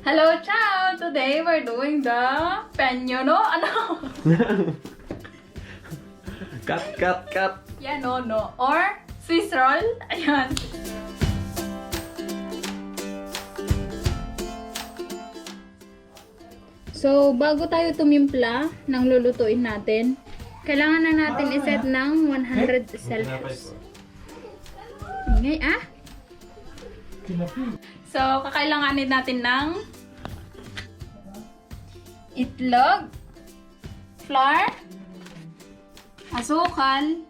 Hello, ciao! Today we're doing the penyo, no? Ano? Cut. Yeah, no. Or Swiss roll. Ayan. So, bago tayo tumimpla ng lulutuin natin, kailangan na natin iset ng 100 Celsius. Ingay, ah? So, kakailanganin natin ng itlog, flour, asukal,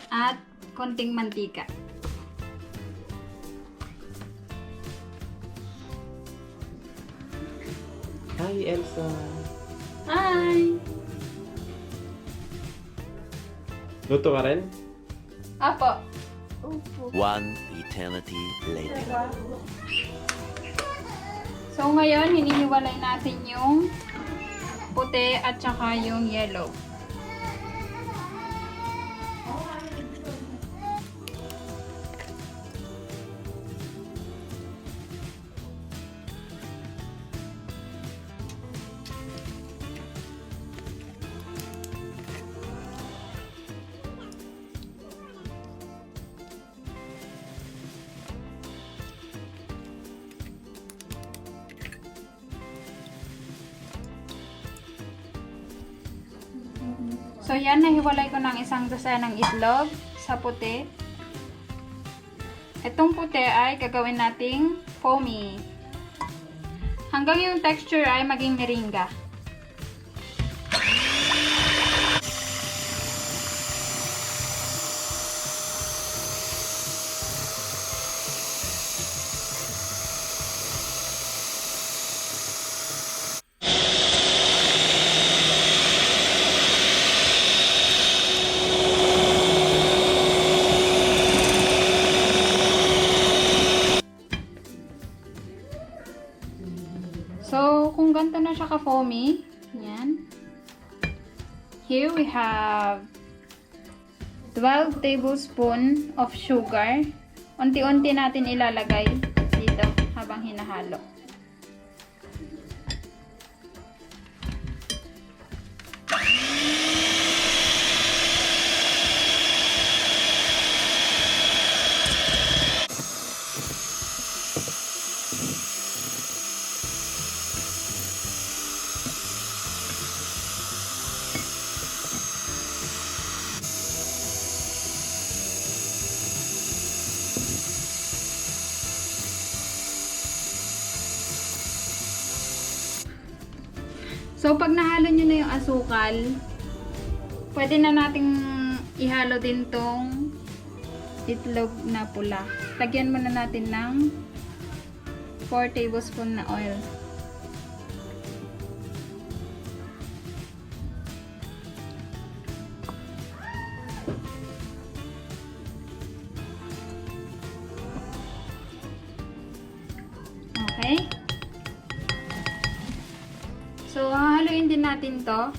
at konting mantika. Hi, Elsa. Hi! Luto ka rin? Apo. One eternity later. So, ngayon, hinihiwalay natin yung puti at saka yung yellow. So, yan, nahiwalay ko ng isang dosenang itlog sa puti. Itong puti ay gagawin nating foamy. Hanggang yung texture ay maging meringa. So, kung ganito na siya ka-foamy, yan. Here we have 12 tablespoon of sugar. Unti-unti natin ilalagay dito habang hinahalo. So, pag nahalo nyo na yung asukal, pwede na nating ihalo din tong itlog na pula. Lagyan muna natin ng 4 tablespoon na oil. Okay? So, hahaluin din natin to.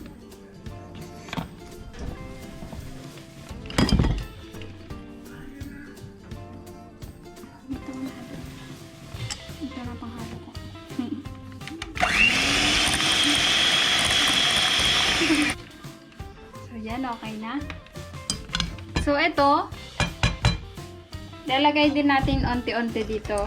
Ito na panghalo ko. So, yan. Okay na. So, ito, lalagay din natin onti-onti dito.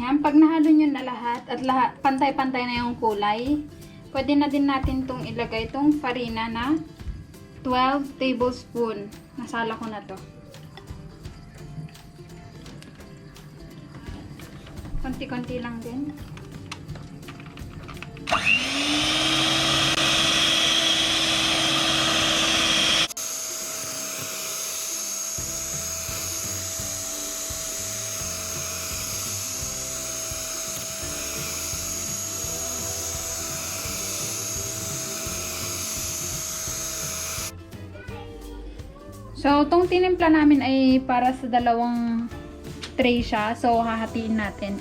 Yan, pag nahalo nyo na lahat at pantay-pantay na yung kulay, pwede na din natin itong ilagay itong farina na 12 tablespoon. Nasala ko na to. Konti-konti lang din. So, tong tinimpla namin ay para sa dalawang tray siya. So, hahatiin natin.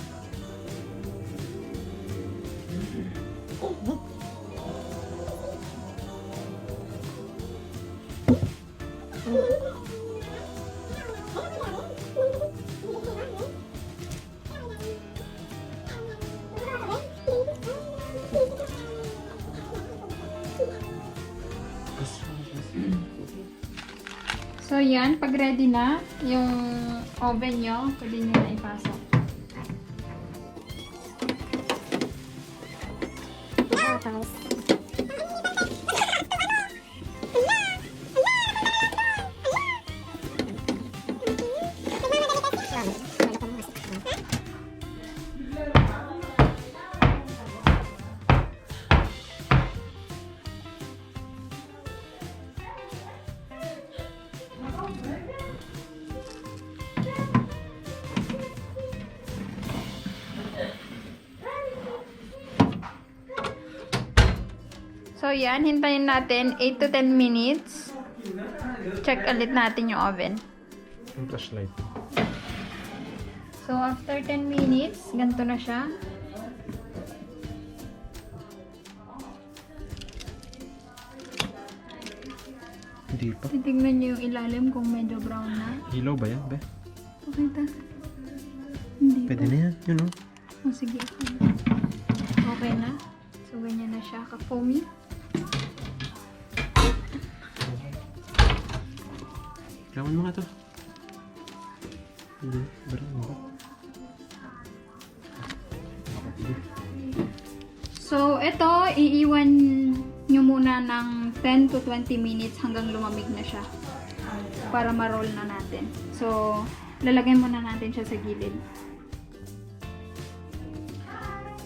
So, yan. Pag ready na yung oven nyo, pwede nyo na ipasok. So, yan. Hintayin natin 8 to 10 minutes. Check ulit natin yung oven. Yung flashlight. So, after 10 minutes, ganito na siya. Hindi pa. Titignan nyo yung ilalim kung medyo brown na. Ilaw ba yan, be? Okay ta. Hindi Pwede pa. na yan, yun o. Oh, sige. Okay na. So, ganyan na siya. Ka-foamy. Gawan mo nga to. Hindi, brown ba? So, ito, iiwan nyo muna ng 10 to 20 minutes hanggang lumamig na siya. Para ma-roll na natin. So, lalagay muna natin siya sa gilid.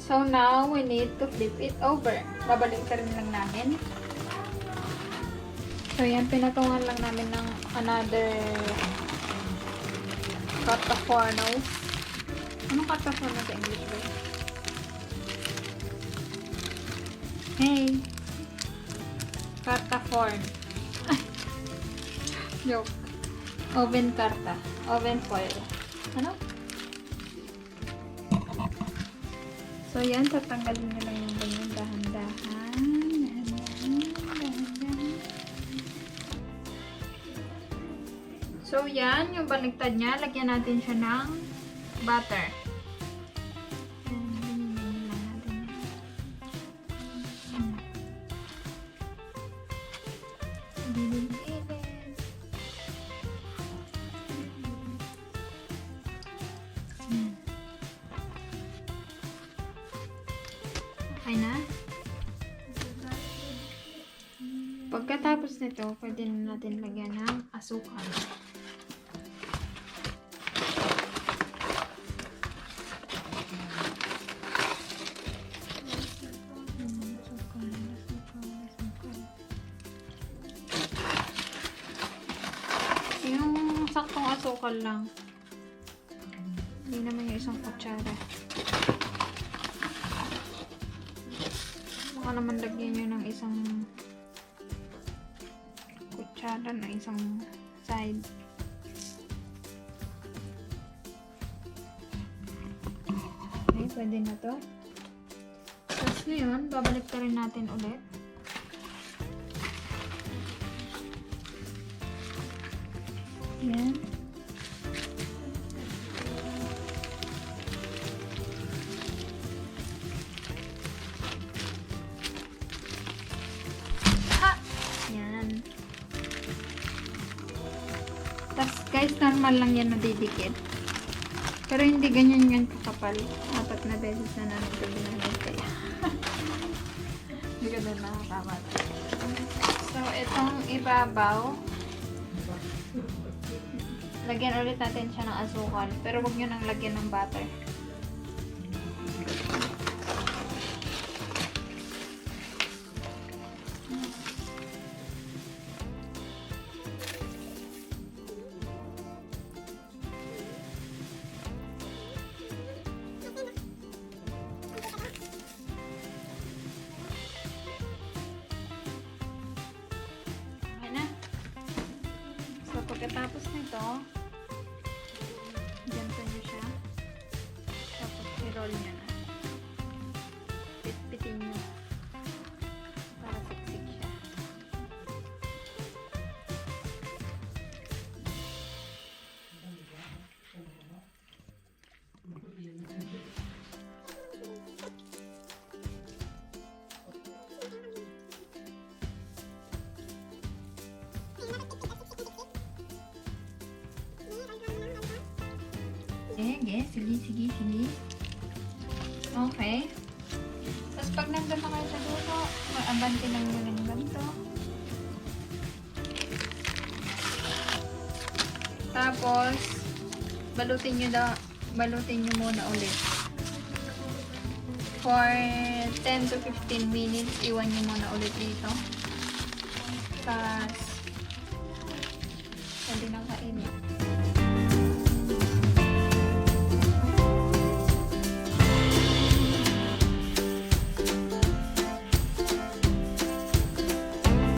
So, now, we need to flip it over. Babaliktarin lang namin. So, yan, pinatungan lang namin ng another catafornos. Anong catafornos sa English ba? Hey! Cataforn. Joke. Oven karta. Oven foil. Ano? So, yan. Tatanggalin nyo lang yung ganyan. Dahan-dahan. So, yan. Yung baligtad niya. Lagyan natin siya ng butter. Okay na. Pagkatapos nito, pwede na natin lagyan ng asukal. Yung saktong asukal lang. Hindi naman yung isang kutsara. Baka naman lagyan nyo ng isang kutsara na isang side. Okay, pwede na to. Tapos ngayon, babalik ka rin natin ulit. Yan. Yan. Tapos guys, normal lang yan nadidikit. Pero hindi ganyan yan kakapal. 4 na beses na namin ito ginamit kaya. Hindi ka doon nakakamat. So, itong ibabaw, lagyan ulit natin siya ng asukal. Pero huwag nyo nang lagyan ng butter. Sige, sige. Okay. Tapos pag nandun na kayo sa dulo, maabante lang mo ng ganito. Tapos, balutin nyo muna ulit. For 10 to 15 minutes, iwan nyo muna ulit dito. Tapos, pwede nang kainin.